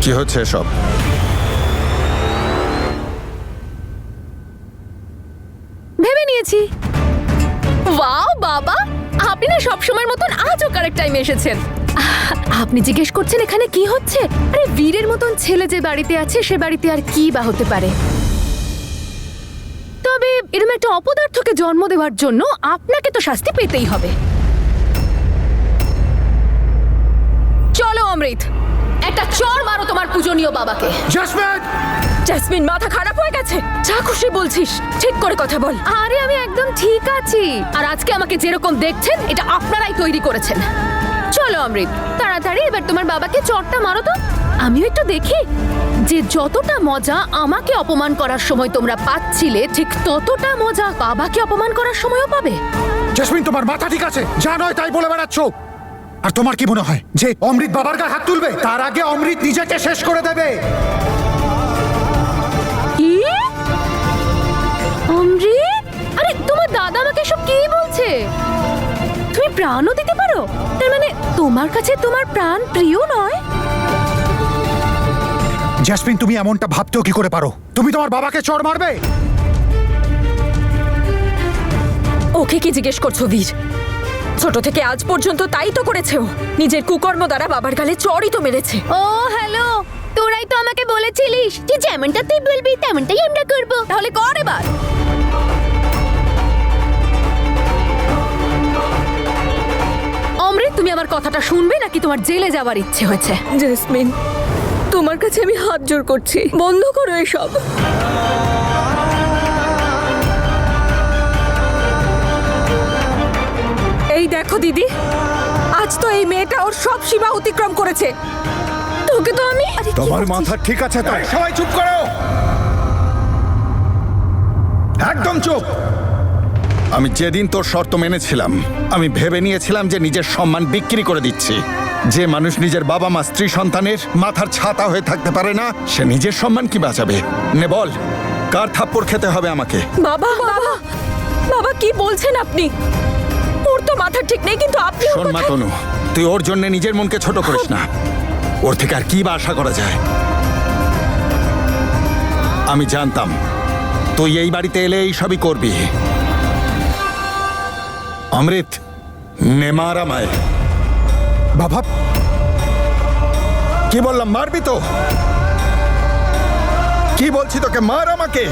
কি হচ্ছে সব? ভেবে নিয়েছি। ওয়াও বাবা, আপনি না সবসময়ের মতন আজও কারেক্ট টাইমে এসেছেন। আপনি জিজ্ঞেস করছেন এখানে কি হচ্ছে? আরে বীরের মতন ছেলে যে বাড়িতে আছে সে বাড়িতে আর কি বা হতে পারে। তবে এরকম একটা অপদার্থকে জন্ম দেওয়ার জন্য আপনাকে তো শাস্তি পেতেই হবে। চলো অমৃত, একটা চড় মারো তোমার পূজনীয় বাবাকে। জেসমিন! জেসমিন, মাথা খারাপ হয়ে গেছে? যা খুশি বলছিস, ঠিক করে কথা বল। আরে আমি একদম ঠিক আছি, আর আজকে আমাকে যেরকম দেখছেন এটা আপনারাই তৈরি করেছেন। চলো অমৃত, তাড়াতাড়ি এবার তোমার বাবাকে চড়টা মারো তো, আমিও একটু দেখি যে যতটা মজা আমাকে অপমান করার সময় তোমরা পাচ্ছিলে ঠিক ততটা মজা বাবাকে অপমান করার সময়ও পাবে। জেসমিন, তোমার মাথা ঠিক আছে? যা নয় তাই বলে বেড়াচ্ছ। আর তোমার কি মনে হয় যে অমৃত বাবার গায়ে হাত তুলবে তার আগে অমৃত নিজেকে শেষ করে দেবে? কি? অমৃত? আরে তোমার দাদা আমাকে সব কি বলছে? তুমি প্রাণও দিতে পারো? তার মানে তোমার কাছে তোমার প্রাণ প্রিয় নয়? জেসমিন, তুমি এমনটা ভাবতেও কি করে পারো? তুমি তোমার বাবাকে চড় মারবে? ওকে কি জিজ্ঞেস করছো বীর? ছোট থেকে আজ পর্যন্ত তাই তো করেছে ও। নিজের কুকর্ম দ্বারা বাবার গালে চড়ই তো মেরেছে। ও হ্যালো, তোরাই তো আমাকে বলেছিলিস যে যেমনটা তুই বলবি তেমনটাই আমরা করব। তাহলে কর এবার। অমৃত, তুমি আমার কথাটা শুনবে নাকি তোমার জেলে যাওয়ার ইচ্ছে হয়েছে? জেসমিন, তোমার কাছে আমি হাত জোর করছি, বন্ধ করো এসব। এই দেখো দিদি, আজ তো এই মেয়েটা ওর সব সীমা অতিক্রম করেছে। তোকে তো আমি তোমার মাথা ঠিক আছে তো? সবাই চুপ করো, একদম চুপ। আমি যেদিন তোর শর্ত মেনেছিলাম আমি ভেবে নিয়েছিলাম যে নিজের সম্মান বিক্রি করে দিচ্ছি। যে মানুষ নিজের বাবা মা স্ত্রী সন্তানের মাথার ছাতা হয়ে থাকতে পারে না সে নিজের সম্মান কি বাঁচাবে? নে বল, কার থাপ্পড় খেতে হবে আমাকে? বাবা বাবা বাবা, কি বলছেন আপনি? ওর তো মাথা ঠিক নেই, কিন্তু আপনি ওর শোন মা কথায়- তনু, তুই ওর জন্য নিজের মনকে ছোট করিস না। ওর থেকে আর কি বা আশা করা যায়? আমি জানতাম তুই এই বাড়িতে এলে এই সবই করবি। অমৃত, নে মার আমায়। বাবা, কি বললাম, মারবি তো? কি বলছি তোকে, মার আমাকে।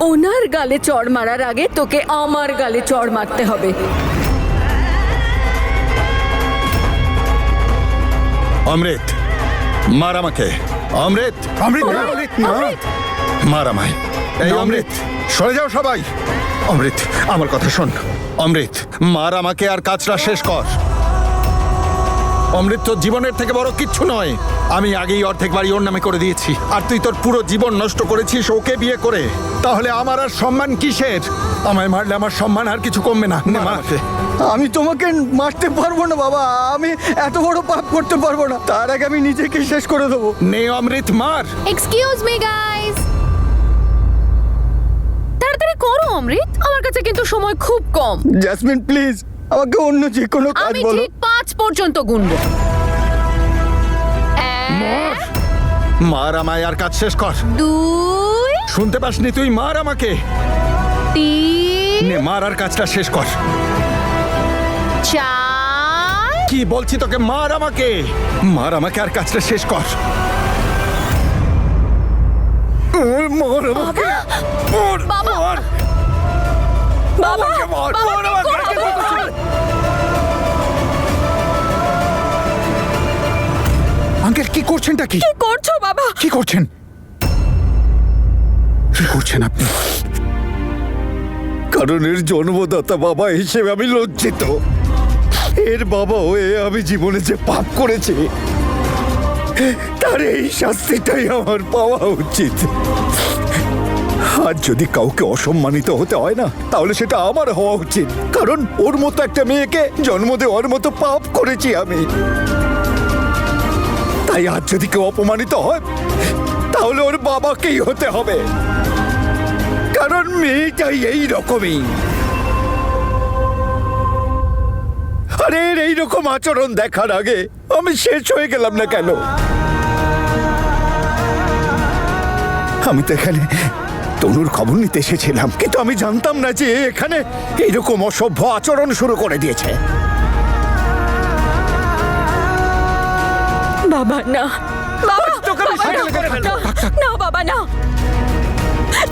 ওনার গালে চড় মারার আগে তোকে আমার গালে চড় মারতে হবে। অমৃত, মার আমাকে। অমৃত, অমৃত! মার আমায়। এই অমৃত, সরে যাও সবাই। অমৃত, আমার কথা শোন। অমৃত, মার আমাকে আর কাজটা শেষ কর। অমৃত তোর জীবনের থেকে বড় কিচ্ছু নয়। আমি আগেই অর্ধেক বাড়ি ওর নামে করে দিয়েছি, আর তুই তোর পুরো জীবন নষ্ট করেছিস ওকে বিয়ে করে। তাহলে আমার আর সম্মান কিসের? আমায় মারলে আমার সম্মান আর কিছু কমবে না। নে মার। আমি তোমাকে মারতে পারবো না বাবা, আমি এত বড় পাপ করতে পারবো না। তার আগে আমি নিজেকে শেষ করে দেবো। নে অমৃত, মার। এক্সকিউজ মি গাইস, তাড়াতাড়ি করো অমৃত, আমার কাছে কিন্তু সময় খুব কম। জেসমিন প্লিজ, আমাকে অন্য যে কোনো কাজ আমি বলো। ঠিক 5 পর্যন্ত গুনবো। মার। মার আমায় আর কাজ শেষ কর। 2, শুনতে পাসনি তুই? মার আমাকে। 3, নে মার আর কাজটা শেষ কর। 4, কি বলছি তোকে, মার আমাকে। মার আমাকে আর কাজটা শেষ কর। মার আমাকে। মার, বাবা। মার। বাবা আমাকে মার, বাবা, মার আমাকে। কি করছো? আঙ্কেল, কি করছেনটা? কি কি করছো বাবা? কি করছেন? কি করছেন আপনি? কারণ এর জন্মদাতা বাবা হিসেবে আমি লজ্জিত। এর বাবা হয়ে আমি জীবনে যে পাপ করেছি তার এই শাস্তিটাই আমার পাওয়া উচিত। আর যদি কাউকে অসম্মানিত হতে হয় না, তাহলে সেটা আমার হওয়া উচিত। কারণ ওর মতো একটা মেয়েকে জন্ম দেওয়ার মতো পাপ করেছি আমি। তাই আজ যদি কেউ অপমানিত হয় তাহলে ওর বাবাকেই হতে হবে। কারণ মেয়েটাই এই রকমই। আর এর এইরকম আচরণ দেখার আগে আমি শেষ হয়ে গেলাম না কেন? আমি তো এখানে তনুর খবর নিতে এসেছিলাম, কিন্তু আমি জানতাম না যে এখানে এইরকম অসভ্য আচরণ শুরু করে দিয়েছে। বাবা না, বাবা, তোকে আমি বাবা, সাইকেলে করে ফেলবো। না বাবা না,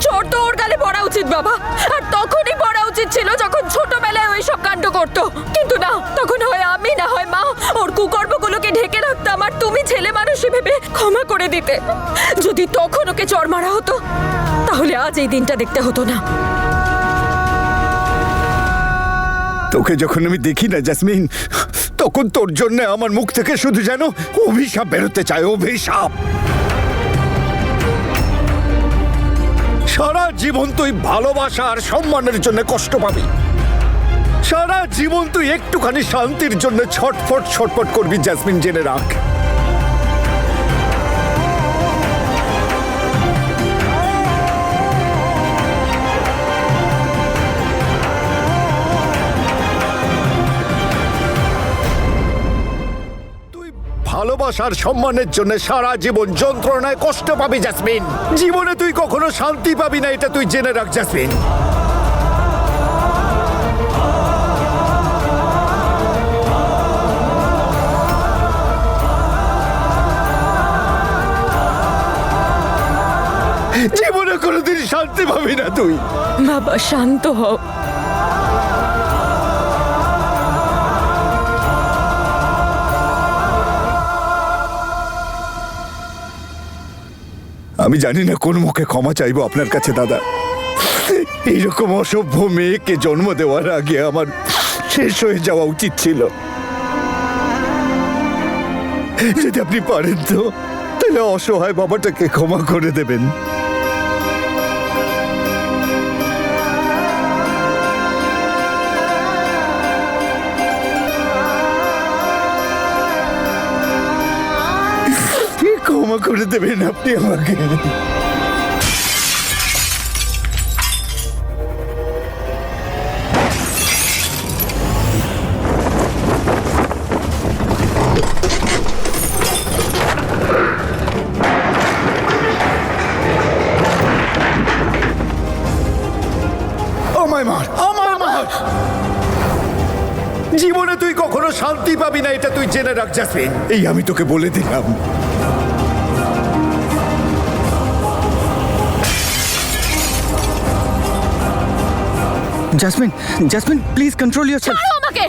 চোর তো ওর গালে পড়া উচিত বাবা। আর তখনই পড়া উচিত ছিল যখন ছোটবেলায় ওই সব কাণ্ড করতো। কিন্তু না, তখন হয় আমি না হয় মা ওর কুকর্মগুলোকে ঢেকে রাখতাম, আর তুমি ছেলে মানুষ ভেবে ক্ষমা করে দিতে। যদি তখন ওকে চড় মারা হতো তাহলে আজ এই দিনটা দেখতে হতো না। তোকে যখন আমি দেখি না জেসমিন, তখন তোর জন্য আমার মুখ থেকে শুধু যেন অভিশাপ বেরোতে চায়, অভিশাপ। সারা জীবন তুই ভালোবাসা আর সম্মানের জন্য কষ্ট পাবি। সারা জীবন তুই একটুখানি শান্তির জন্য ছটফট ছটফট করবি জেসমিন, জেনে রাখ। ভালোবাসার সম্মানের জন্য সারা জীবন যন্ত্রণায় কষ্ট পাবি জেসমিন। জীবনে তুই কখনো শান্তি পাবি না, এটা তুই জেনে রাখ জেসমিন। জীবনে কোনোদিন শান্তি পাবি না তুই। বাবা শান্ত হও। আমি জানি না কোন মুখে ক্ষমা চাইবো আপনার কাছে দাদা। এইরকম অসভ্য মেয়েকে জন্ম দেওয়ার আগে আমার শেষ হয়ে যাওয়া উচিত ছিল। যদি আপনি পারেন তো তাহলে অসহায় বাবাটাকে ক্ষমা করে দেবেন। ক্ষমা করে দেবেন আপনি আমাকে। জীবনে তুই কখনো শান্তি পাবি না, এটা তুই জেনে রাখ জেসমিন। এই আমি তোকে বলে দিলাম। Jasmine, jasmine please control yourself. ছাড়ো আমাকে!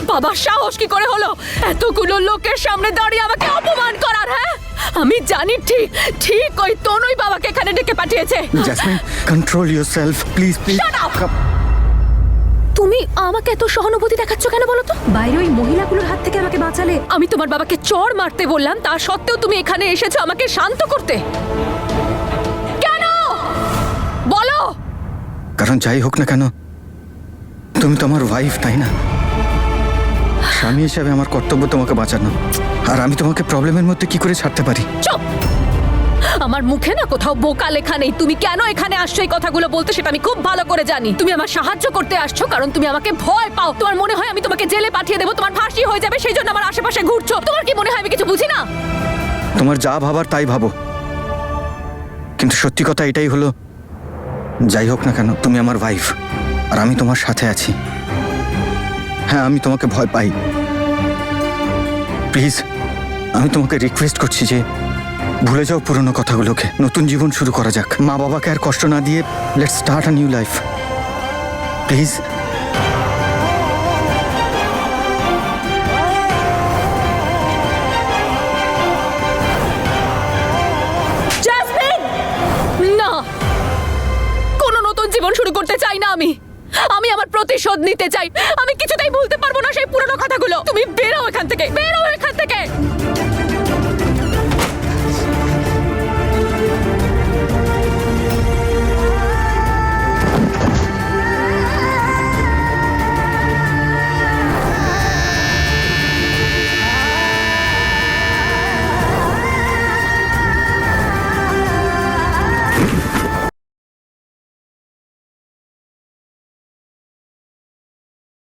বাবার সাহস কি করে হলো এতগুলো লোকের সামনে দাঁড়িয়ে আমাকে অপমান করার? হ্যাঁ, আমি জানি ঠিক ঠিক ওই তনুই বাবাকে এখানে ডেকে পাঠিয়েছে। Jasmine control yourself please, please. Shut up! তুমি আমাকে এত সহানুভূতি দেখাচ্ছ কেন বলো তো? বাইরে ওই মহিলাগুলোর হাত থেকে আমাকে বাঁচালে। আমি তোমার বাবাকে চড় মারতে বললাম, তা সত্ত্বেও তুমি এখানে এসেছো আমাকে শান্ত করতে। কেন বলো? কারণ যাই হোক না কেন তুমি তো আমার ওয়াইফ, তাই না? স্বামী হিসাবে আমার কর্তব্য তোমাকে বাঁচানো। আর আমি তোমাকে প্রবলেমের মধ্যে কি করে ছাড়তে পারি? চুপ! আমার মুখে না কোথাও বোকা লেখা নেই। তুমি কেন এখানে আসছো এই কথাগুলো বলতে, সেটা আমি খুব ভালো করে জানি। তুমি আমার সাহায্য করতে আসছো কারণ তুমি আমাকে ভয় পাও। তোমার মনে হয় আমি তোমাকে জেলে পাঠিয়ে দেবো, তোমার ফাঁসি হয়ে যাবে, সেই জন্য আমার আশেপাশে ঘুরছো। তোমার কি মনে হয় আমি কিছু বুঝি না? তোমার যা ভাবার তাই ভাবো, কিন্তু সত্যি কথা এটাই হলো, যাই হোক না কেন তুমি আমার ওয়াইফ আর আমি তোমার সাথে আছি। হ্যাঁ, আমি তোমাকে ভয় পাই। প্লিজ আমি তোমাকে রিকোয়েস্ট করছি যে ভুলে যাও পুরনো কথাগুলোকে, নতুন জীবন শুরু করা যাক। মা বাবাকে আর কষ্ট না দিয়ে let's start a new life please. Jasmine! না, কোনো নতুন জীবন শুরু করতে চাই না আমি। আমি আমার প্রতিশোধ নিতে চাই। আমি কিছুতেই ভুলতে পারবো না সেই পুরনো কথাগুলো। তুমি বেরো এখান থেকে, বেরো এখান থেকে।